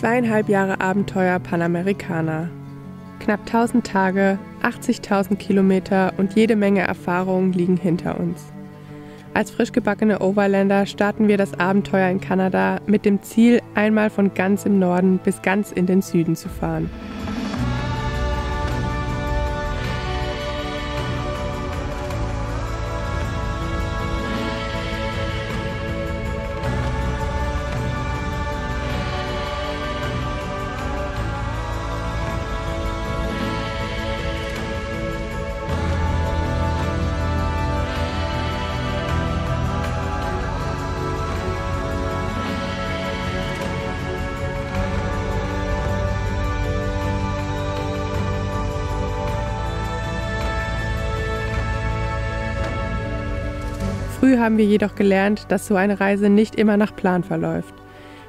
2,5 Jahre Abenteuer Panamericana. Knapp 1000 Tage, 80.000 Kilometer und jede Menge Erfahrungen liegen hinter uns. Als frisch gebackene Overlander starten wir das Abenteuer in Kanada mit dem Ziel, einmal von ganz im Norden bis ganz in den Süden zu fahren. Früh haben wir jedoch gelernt, dass so eine Reise nicht immer nach Plan verläuft.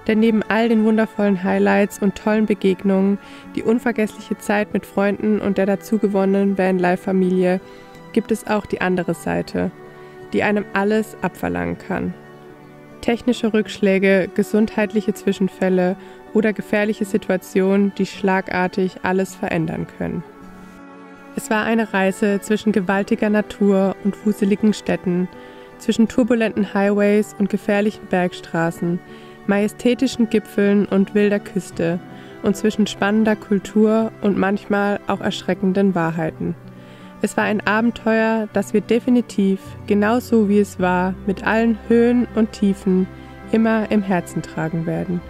Denn neben all den wundervollen Highlights und tollen Begegnungen, die unvergessliche Zeit mit Freunden und der dazugewonnenen Vanlife-Familie, gibt es auch die andere Seite, die einem alles abverlangen kann. Technische Rückschläge, gesundheitliche Zwischenfälle oder gefährliche Situationen, die schlagartig alles verändern können. Es war eine Reise zwischen gewaltiger Natur und wuseligen Städten, zwischen turbulenten Highways und gefährlichen Bergstraßen, majestätischen Gipfeln und wilder Küste und zwischen spannender Kultur und manchmal auch erschreckenden Wahrheiten. Es war ein Abenteuer, das wir definitiv, genauso wie es war, mit allen Höhen und Tiefen, immer im Herzen tragen werden.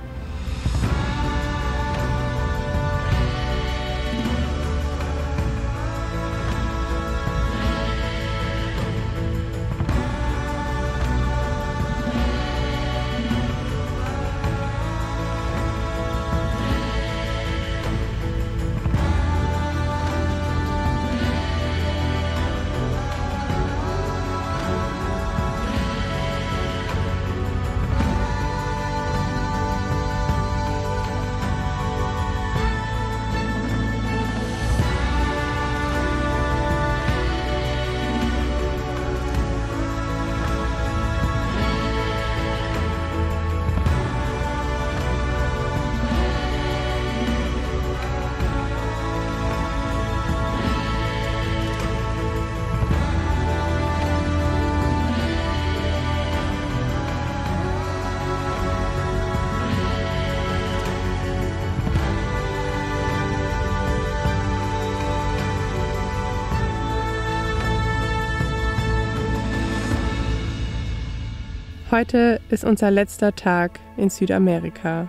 Heute ist unser letzter Tag in Südamerika.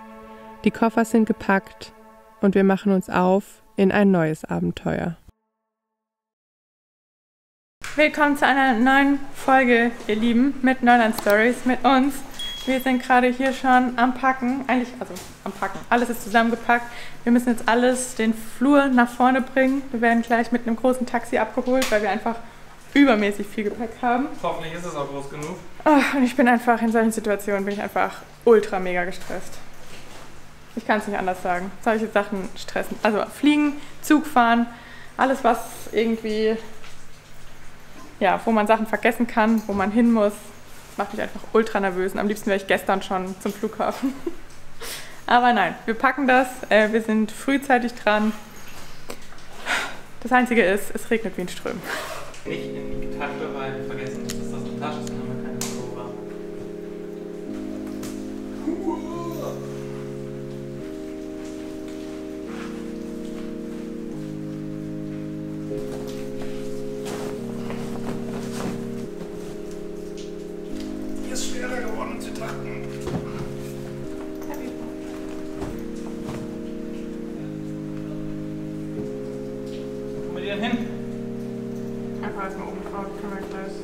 Die Koffer sind gepackt und wir machen uns auf in ein neues Abenteuer. Willkommen zu einer neuen Folge, ihr Lieben, mit Neuland Stories, mit uns. Wir sind gerade hier schon am Packen, am Packen. Alles ist zusammengepackt. Wir müssen jetzt alles den Flur nach vorne bringen. Wir werden gleich mit einem großen Taxi abgeholt, weil wir einfach übermäßig viel Gepäck haben. Hoffentlich ist es auch groß genug. Und ich bin einfach, in solchen Situationen bin ich einfach ultra mega gestresst. Ich kann es nicht anders sagen. Solche Sachen stressen. Also fliegen, Zug fahren, alles was irgendwie, ja, wo man Sachen vergessen kann, wo man hin muss, macht mich einfach ultra nervös. Und am liebsten wäre ich gestern schon zum Flughafen. Aber nein, wir packen das. Wir sind frühzeitig dran. Das Einzige ist, es regnet wie in Strömen. Nicht in die Tasche, weil vergessen ist, dass das eine Tasche ist, dann haben wir keine Pullover. Hier ist schwerer geworden zu tragen. Wo kommen wir denn hin? Einfach erstmal oben drauf, können wir gleich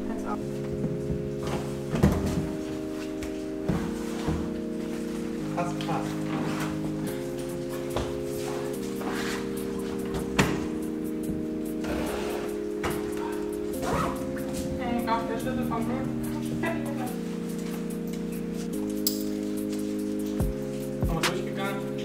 jetzt auf. Passt. Hängt auf der Schlüssel vom Blut. Nochmal durchgegangen.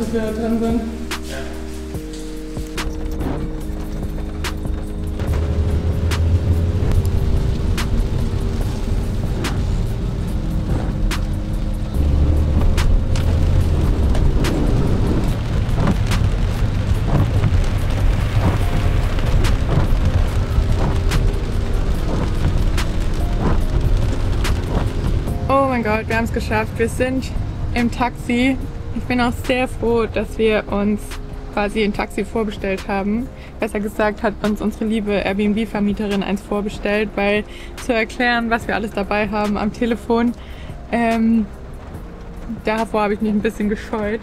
bis wir drin sind. Oh mein Gott, wir haben es geschafft. Wir sind im Taxi. Ich bin auch sehr froh, dass wir uns quasi ein Taxi vorbestellt haben. Besser gesagt hat uns unsere liebe Airbnb-Vermieterin eins vorbestellt, weil zu erklären, was wir alles dabei haben am Telefon, davor habe ich mich ein bisschen gescheut.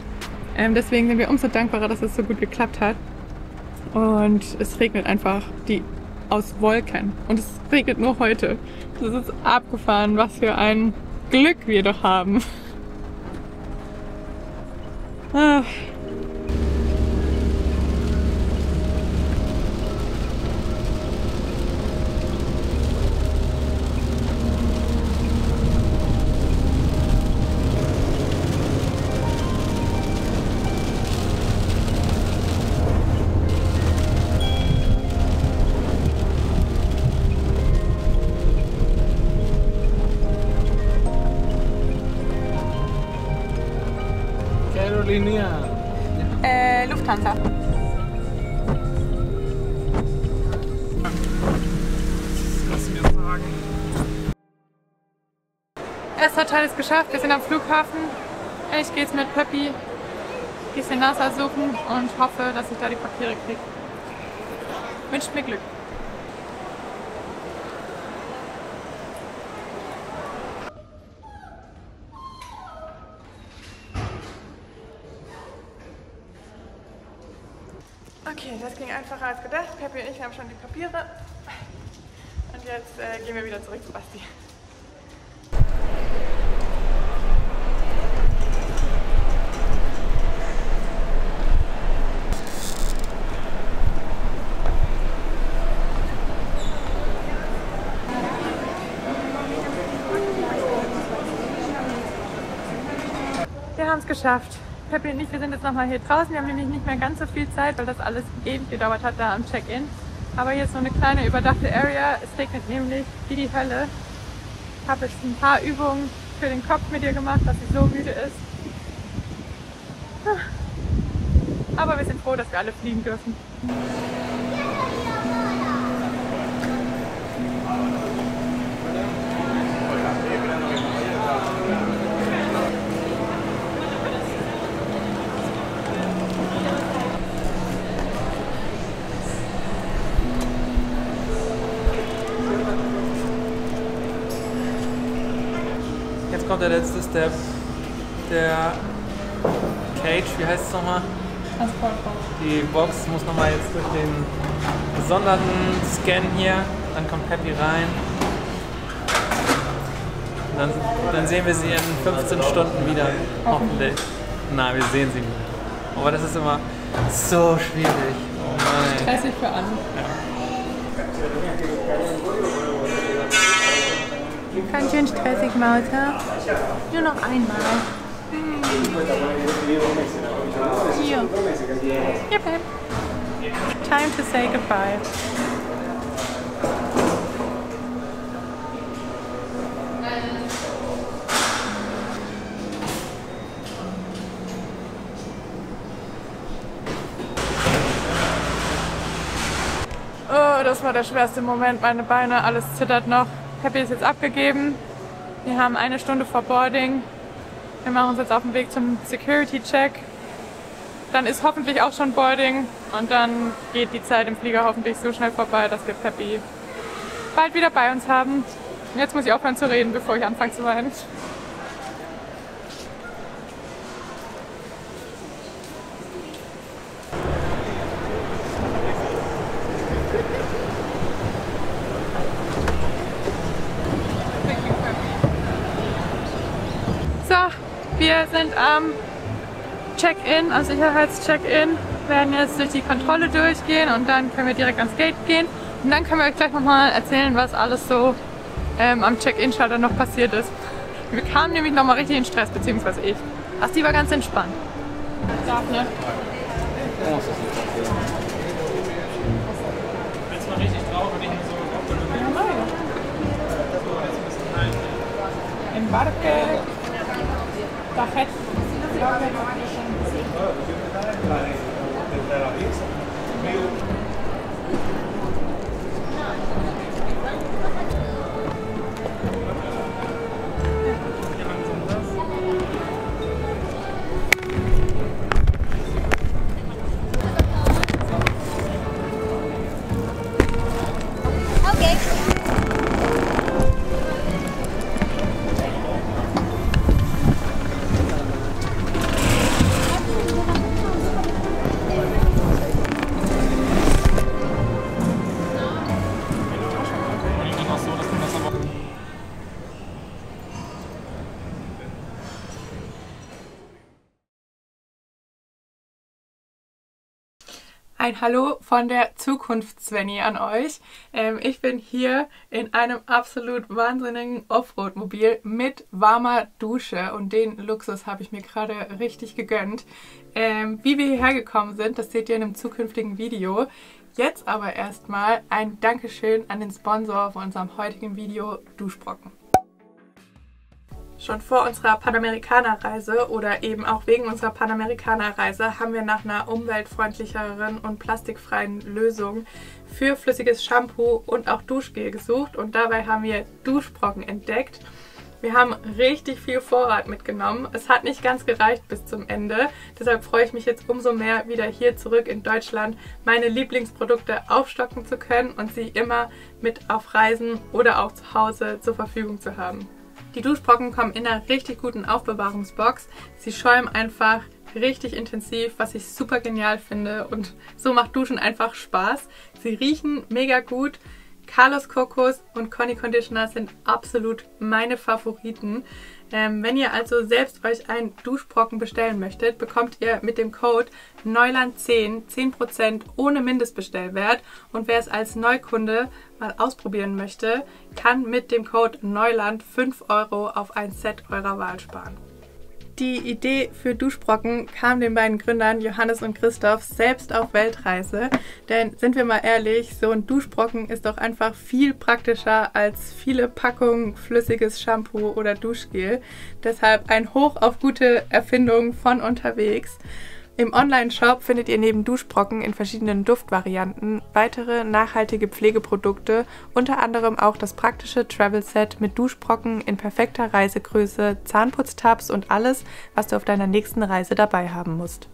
Deswegen sind wir umso dankbarer, dass es so gut geklappt hat. Und es regnet einfach aus Wolken. Und es regnet nur heute. Das ist abgefahren, was für ein Glück wir doch haben. Ah. Lufthansa. Lass mir sagen. Erster Teil ist geschafft, wir sind am Flughafen. Ich gehe jetzt mit Peppi ein bisschen NASA suchen und hoffe, dass ich da die Papiere kriege. Wünscht mir Glück. Okay, das ging einfacher als gedacht. Peppi und ich haben schon die Papiere. Und jetzt gehen wir wieder zurück zu Basti. Wir haben es geschafft. Peppi und ich, wir sind jetzt nochmal hier draußen. Wir haben nämlich nicht mehr ganz so viel Zeit, weil das alles ewig gedauert hat da am Check-in. Aber hier ist so eine kleine überdachte Area. Es regnet nämlich wie die Hölle. Ich habe jetzt ein paar Übungen für den Kopf mit ihr gemacht, dass sie so müde ist. Aber wir sind froh, dass wir alle fliegen dürfen. Jetzt kommt der letzte Step. Der Cage, wie heißt es nochmal? Transportbox. Die Box muss nochmal jetzt durch den gesonderten Scan hier. Dann kommt Peppi rein. Und dann sehen wir sie in 15 Stunden wieder. Hoffentlich. Na, wir sehen sie wieder. Aber das ist immer so schwierig. Oh nein. Stressig für alle. Ganz schön stressig, Mauter. Nur noch einmal. Hier. Ja, Pep. Time to say goodbye. Oh, das war der schwerste Moment. Meine Beine, alles zittert noch. Peppi ist jetzt abgegeben. Wir haben 1 Stunde vor Boarding. Wir machen uns jetzt auf den Weg zum Security-Check. Dann ist hoffentlich auch schon Boarding und dann geht die Zeit im Flieger hoffentlich so schnell vorbei, dass wir Peppi bald wieder bei uns haben. Und jetzt muss ich aufhören zu reden, bevor ich anfange zu weinen. So, wir sind am Check-in, am Sicherheitscheck-in, werden jetzt durch die Kontrolle durchgehen und dann können wir direkt ans Gate gehen. Und dann können wir euch gleich nochmal erzählen, was alles so am Check-in-Schalter noch passiert ist. Wir kamen nämlich nochmal richtig in Stress, beziehungsweise ich. Asti war ganz entspannt. Darf, ne? Jetzt mal richtig drauf und nicht nur so Im Barque, Café, Ein Hallo von der Zukunfts-Svenny an euch. Ich bin hier in einem absolut wahnsinnigen Offroad-Mobil mit warmer Dusche und den Luxus habe ich mir gerade richtig gegönnt. Wie wir hierher gekommen sind, das seht ihr in einem zukünftigen Video. Jetzt aber erstmal ein Dankeschön an den Sponsor von unserem heutigen Video, Duschbrocken. Schon vor unserer Panamerikaner-Reise oder eben auch wegen unserer Panamerikaner-Reise haben wir nach einer umweltfreundlicheren und plastikfreien Lösung für flüssiges Shampoo und auch Duschgel gesucht und dabei haben wir Duschbrocken entdeckt. Wir haben richtig viel Vorrat mitgenommen. Es hat nicht ganz gereicht bis zum Ende. Deshalb freue ich mich jetzt umso mehr, wieder hier zurück in Deutschland meine Lieblingsprodukte aufstocken zu können und sie immer mit auf Reisen oder auch zu Hause zur Verfügung zu haben. Die Duschbrocken kommen in einer richtig guten Aufbewahrungsbox. Sie schäumen einfach richtig intensiv, was ich super genial finde und so macht Duschen einfach Spaß. Sie riechen mega gut. Carlos Kokos und Conny Conditioner sind absolut meine Favoriten. Wenn ihr also selbst euch einen Duschbrocken bestellen möchtet, bekommt ihr mit dem Code Neuland10 10% ohne Mindestbestellwert und wer es als Neukunde mal ausprobieren möchte, kann mit dem Code Neuland 5 € auf ein Set eurer Wahl sparen. Die Idee für Duschbrocken kam den beiden Gründern Johannes und Christoph selbst auf Weltreise. Denn sind wir mal ehrlich, so ein Duschbrocken ist doch einfach viel praktischer als viele Packungen flüssiges Shampoo oder Duschgel. Deshalb ein Hoch auf gute Erfindungen von unterwegs. Im Online-Shop findet ihr neben Duschbrocken in verschiedenen Duftvarianten weitere nachhaltige Pflegeprodukte, unter anderem auch das praktische Travel-Set mit Duschbrocken in perfekter Reisegröße, Zahnputztabs und alles, was du auf deiner nächsten Reise dabei haben musst.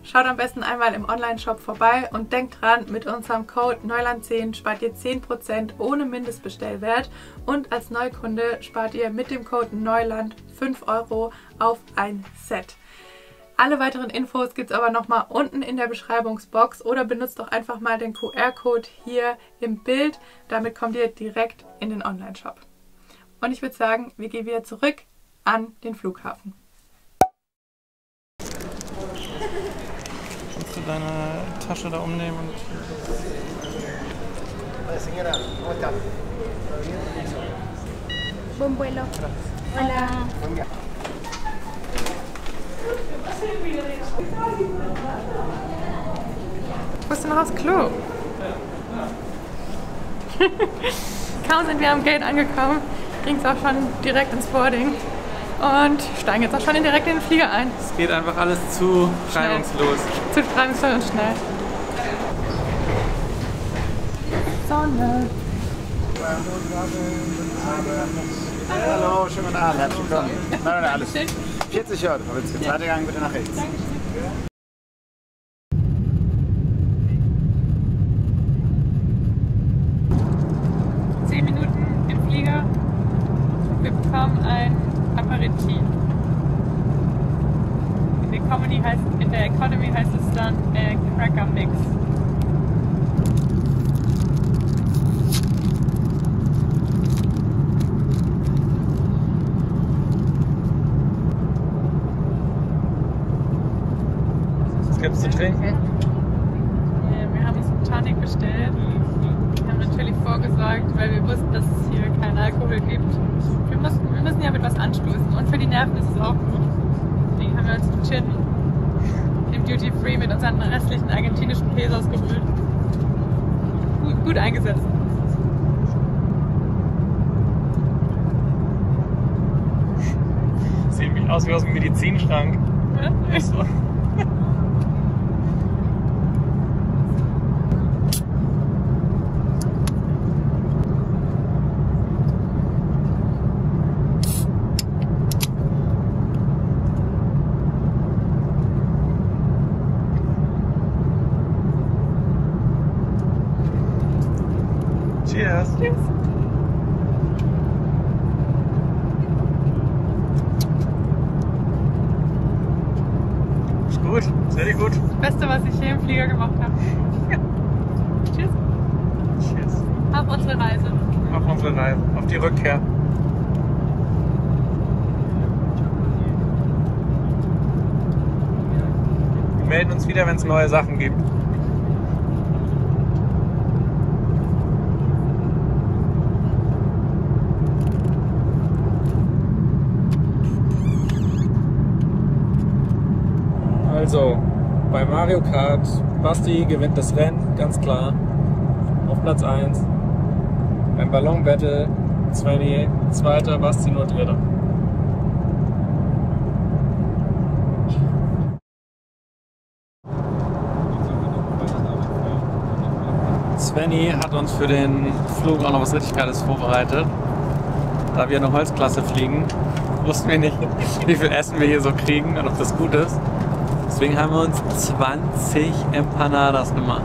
Schaut am besten einmal im Online-Shop vorbei und denkt dran, mit unserem Code Neuland10 spart ihr 10% ohne Mindestbestellwert und als Neukunde spart ihr mit dem Code Neuland 5 € auf ein Set. Alle weiteren Infos gibt es aber nochmal unten in der Beschreibungsbox oder benutzt doch einfach mal den QR-Code hier im Bild. Damit kommt ihr direkt in den Online-Shop. Und ich würde sagen, wir gehen wieder zurück an den Flughafen. Kannst du deine Tasche da umnehmen und... Buen vuelo. Hola. Wo ist denn noch das Klo? Kaum sind wir am Gate angekommen, ging es auch schon direkt ins Boarding und steigen jetzt auch schon direkt in den Flieger ein. Es geht einfach alles zu reibungslos. Zu reibungslos und schnell. Sonne. Hallo, schönen guten Abend, herzlich willkommen. Nein, alles. 40 Euro, aber jetzt zweiter Gang bitte nach rechts. Im Flieger. Wir bekommen ein Aperitif. In der Economy heißt es dann Cracker Mix. Was gibt's zu trinken? Wir haben uns einen Tonic bestellt. Wir haben natürlich vorgesorgt, weil wir wussten, dass es hier keinen Alkohol gibt. Wir müssen ja mit was anstoßen und für die Nerven ist es auch gut. Deswegen haben wir uns einen Gin Duty Free mit unseren restlichen argentinischen Pesos gewühlt. Gut eingesetzt. Sieht mich aus wie aus dem Medizinschrank. Ja? So. Cheers. Tschüss. Ist gut, sehr gut. Beste, was ich je im Flieger gemacht habe. Tschüss. Cheers. Auf unsere Reise. Auf unsere Reise, auf die Rückkehr. Wir melden uns wieder, wenn es neue Sachen gibt. Also, bei Mario Kart, Basti gewinnt das Rennen, ganz klar. Auf Platz 1. Beim Ballon Battle, Svenny Zweiter, Basti nur Dritter. Svenny hat uns für den Flug auch noch was richtig Geiles vorbereitet. Da wir eine Holzklasse fliegen, wussten wir nicht, wie viel Essen wir hier so kriegen und ob das gut ist. Deswegen haben wir uns 20 Empanadas gemacht.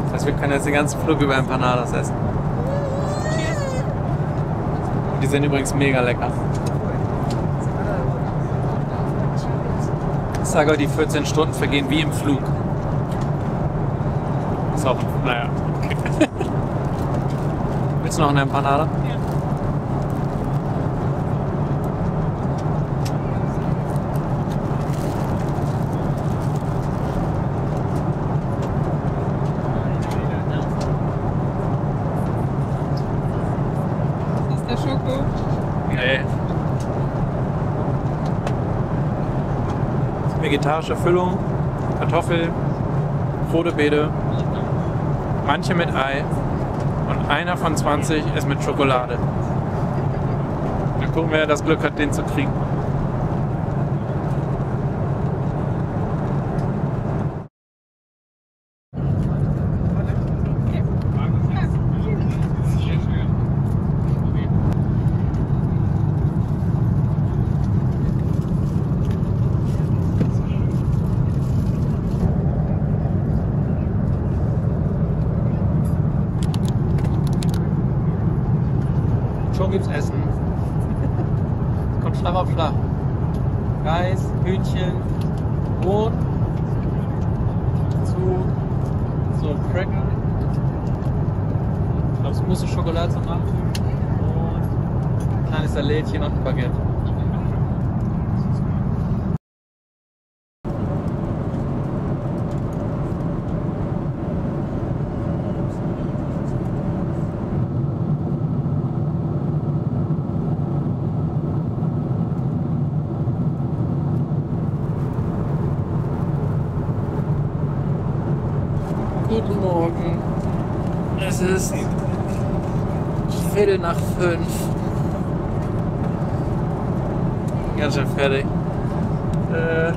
Das heißt, wir können jetzt den ganzen Flug über Empanadas essen. Die sind übrigens mega lecker. Ich sage euch, die 14 Stunden vergehen wie im Flug. Ist auch, naja, okay. Willst du noch eine Empanada? Ja. Schoko? Nee. Vegetarische Füllung, Kartoffel, rote Beete, manche mit Ei und einer von 20 ist mit Schokolade. Dann gucken, wer das Glück hat, den zu kriegen. Schon gibt's Essen. Kommt Schlag auf Schlag. Reis, Hühnchen, Brot, zu so Cracker. Ich glaube, Mousse Schokolade zum Nachtisch und ein kleines Salätchen und ein Baguette. Guten Morgen. Es ist 4:45. Ganz schön fertig.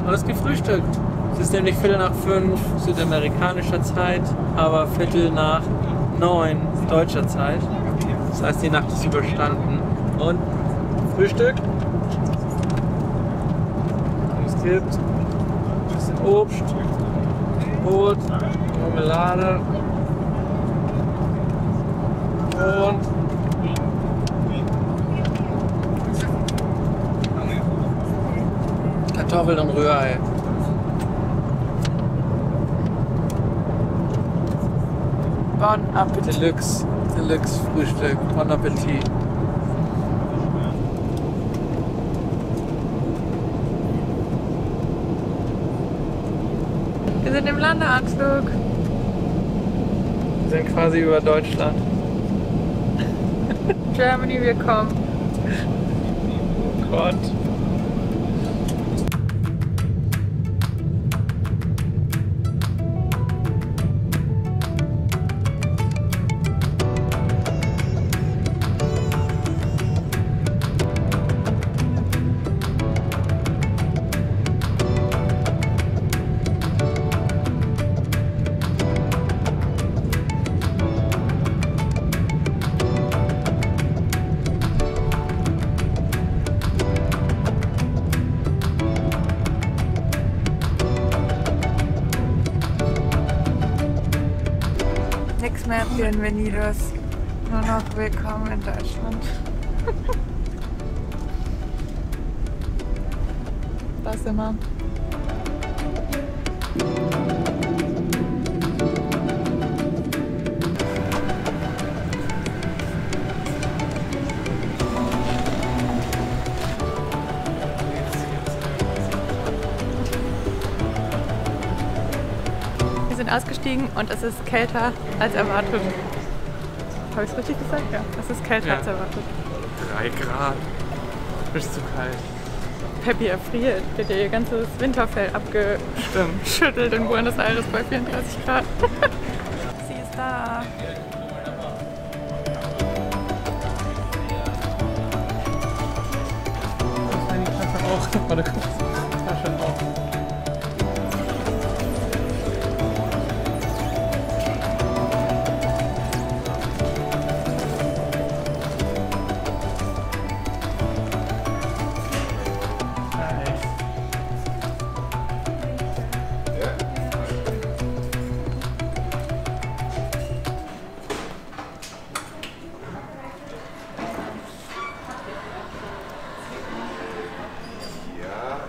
Alles gefrühstückt. Es ist nämlich 4:45 südamerikanischer Zeit, aber 8:45 deutscher Zeit. Das heißt, die Nacht ist überstanden. Und Frühstück. Es gibt ein bisschen Obst, Brot, Marmelade und Kartoffeln und Rührei. Bon Appetit. Deluxe Frühstück. Bon Appetit. Wir sind im Landeanflug. Wir sind quasi über Deutschland. Germany, wir kommen. Oh Gott. nichts mehr Bienvenidos. Nur noch willkommen in Deutschland. Das immer. Wir sind ausgestiegen und es ist kälter als erwartet. Habe ich es richtig gesagt? Ja. Es ist kälter als erwartet. 3 Grad. Ist zu kalt. Peppi erfriert. Wird ja ihr ganzes Winterfell abgeschüttelt in Buenos Aires bei 34 Grad. Sie ist da. Das ist eigentlich Tasche auch. Warte kurz. Tasche auch.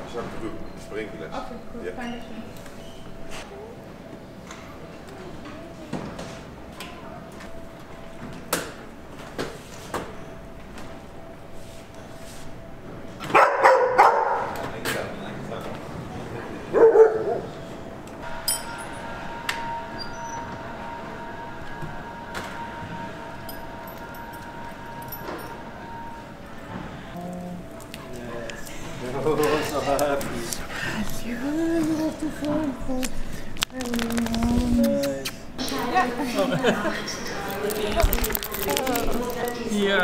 Ich habe drüben. Ich bringe gleich. Okay, cool. Ja. Dankeschön. Ja,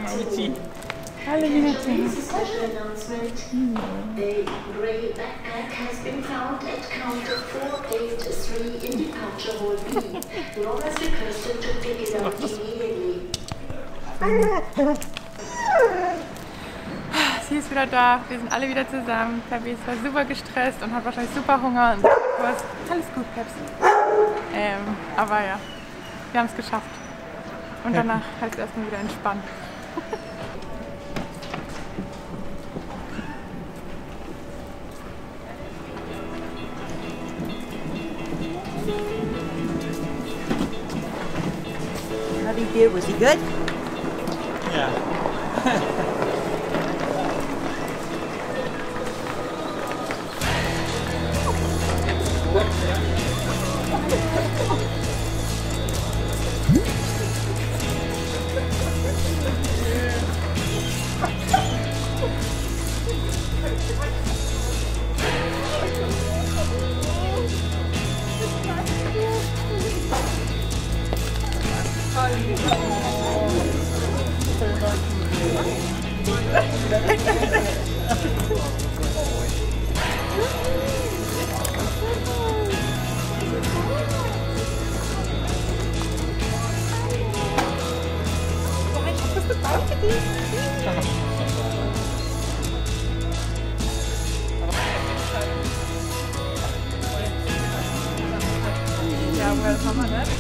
Mauzi. Hallo, Minuten. Special announcement. A grey backpack has been found at counter 483 in departure hall B. Laura is requested to pick it up immediately. Sie ist wieder da, wir sind alle wieder zusammen. Peppi ist super gestresst und hat wahrscheinlich super Hunger. Und alles gut, Peps. Aber ja, wir haben es geschafft. Und danach heißt es erstmal wieder entspannen. How did he do? Was he good? Ja. Ja, woher das haben wir nicht?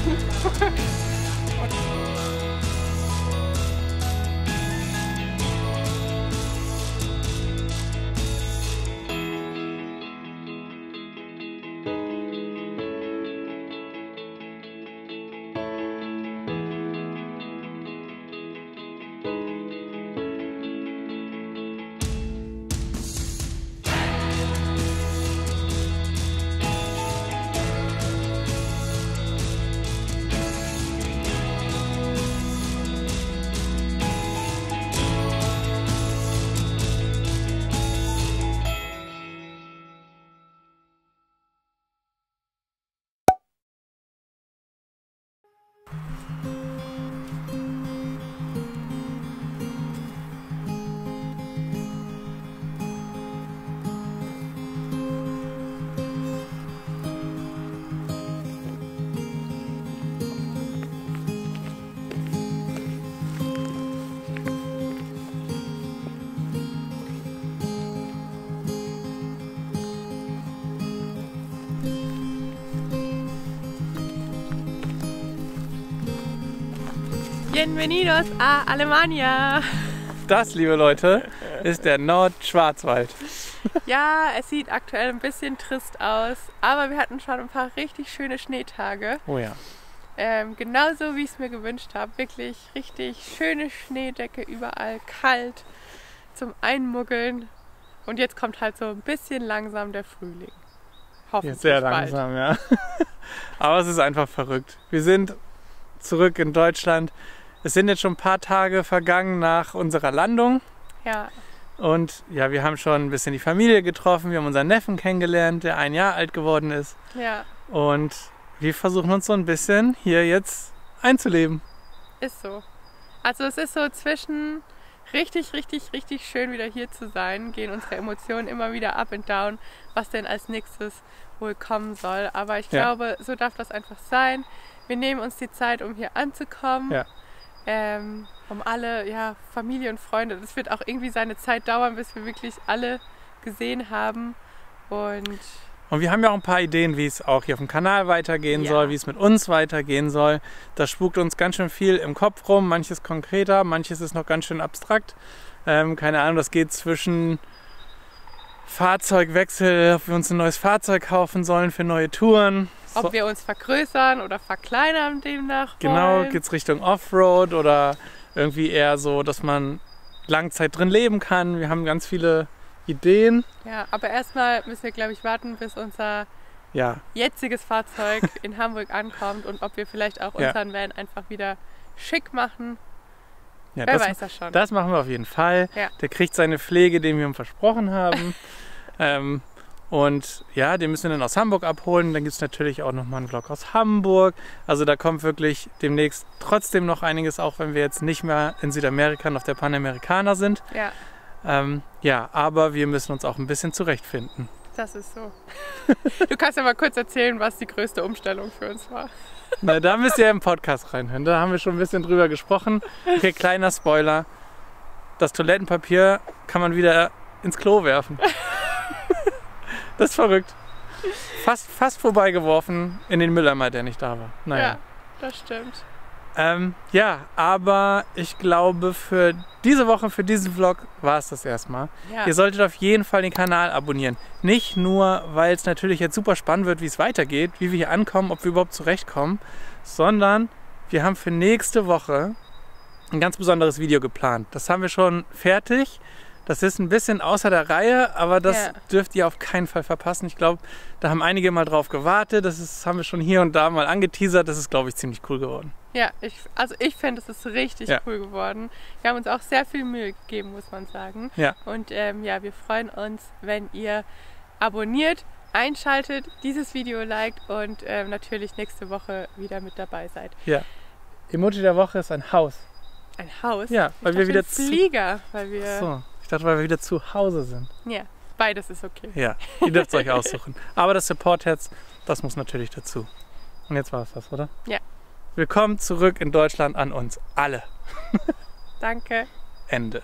Bienvenidos a Alemania! Das, liebe Leute, ist der Nordschwarzwald. Ja, es sieht aktuell ein bisschen trist aus, aber wir hatten schon ein paar richtig schöne Schneetage. Oh ja. Genauso wie ich es mir gewünscht habe. Wirklich richtig schöne Schneedecke, überall kalt zum Einmuggeln. Und jetzt kommt halt so ein bisschen langsam der Frühling. Hoffentlich Jetzt sehr bald. langsam, ja. Aber es ist einfach verrückt. Wir sind zurück in Deutschland. Es sind jetzt schon ein paar Tage vergangen nach unserer Landung. Ja. Und ja, wir haben schon ein bisschen die Familie getroffen. Wir haben unseren Neffen kennengelernt, der 1 Jahr alt geworden ist. Ja, Und wir versuchen uns so ein bisschen hier jetzt einzuleben. ist so. Also es ist so zwischen richtig, richtig, richtig schön wieder hier zu sein, gehen unsere Emotionen immer wieder up and down, was denn als nächstes wohl kommen soll. Aber ich Ja. glaube, so darf das einfach sein. Wir nehmen uns die Zeit, um hier anzukommen. Ja. Um alle, ja, Familie und Freunde. Das wird auch irgendwie seine Zeit dauern, bis wir wirklich alle gesehen haben. Und wir haben ja auch ein paar Ideen, wie es auch hier auf dem Kanal weitergehen Ja. soll, wie es mit uns weitergehen soll. Da spukt uns ganz schön viel im Kopf rum. Manches konkreter, manches ist noch ganz schön abstrakt. Keine Ahnung, das geht zwischen Fahrzeugwechsel, ob wir uns ein neues Fahrzeug kaufen sollen für neue Touren. ob wir uns vergrößern oder verkleinern demnach Genau, wollen. geht es Richtung Offroad oder irgendwie eher so, dass man Langzeit drin leben kann. Wir haben ganz viele Ideen. Ja, aber erstmal müssen wir, glaube ich, warten, bis unser Ja, jetziges Fahrzeug in Hamburg ankommt und ob wir vielleicht auch Ja. unseren Van einfach wieder schick machen. ja Wer weiß das schon. Das machen wir auf jeden Fall. Ja. Der kriegt seine Pflege, den wir ihm versprochen haben. Und ja, den müssen wir dann aus Hamburg abholen. Dann gibt es natürlich auch nochmal einen Vlog aus Hamburg. Also da kommt wirklich demnächst trotzdem noch einiges, auch wenn wir jetzt nicht mehr in Südamerika und auf der Panamericana sind. Ja, Ja, aber wir müssen uns auch ein bisschen zurechtfinden. das ist so. Du kannst ja mal kurz erzählen, was die größte Umstellung für uns war. Na, da müsst ihr im Podcast reinhören. Da haben wir schon ein bisschen drüber gesprochen. Okay, kleiner Spoiler. Das Toilettenpapier kann man wieder ins Klo werfen. Das ist verrückt. Fast vorbeigeworfen in den Mülleimer, der nicht da war. Naja. Ja, das stimmt. Ja, aber ich glaube, für diese Woche, für diesen Vlog war es das erstmal. Ja. Ihr solltet auf jeden Fall den Kanal abonnieren. Nicht nur, weil es natürlich jetzt super spannend wird, wie es weitergeht, wie wir hier ankommen, ob wir überhaupt zurechtkommen, sondern wir haben für nächste Woche ein ganz besonderes Video geplant. Das haben wir schon fertig. Das ist ein bisschen außer der Reihe, aber das Ja. dürft ihr auf keinen Fall verpassen. Ich glaube, da haben einige mal drauf gewartet. Haben wir schon hier und da mal angeteasert. Das ist, glaube ich, ziemlich cool geworden. Ja, ich finde, es ist richtig Ja. cool geworden. Wir haben uns auch sehr viel Mühe gegeben, muss man sagen. Ja. Und ja, wir freuen uns, wenn ihr abonniert, einschaltet, dieses Video liked und natürlich nächste Woche wieder mit dabei seid. Ja. Emoji der Woche ist ein Haus. Ein Haus? Ja, Ich weil wir dachte, wieder ein Flieger, weil wir... So, ich dachte, weil wir wieder zu Hause sind. Ja, beides ist okay. Ja, ihr dürft es euch aussuchen. Aber das Support-Herz, das muss natürlich dazu. Und jetzt war es das, oder? Ja. Willkommen zurück in Deutschland an uns alle. Danke. Ende.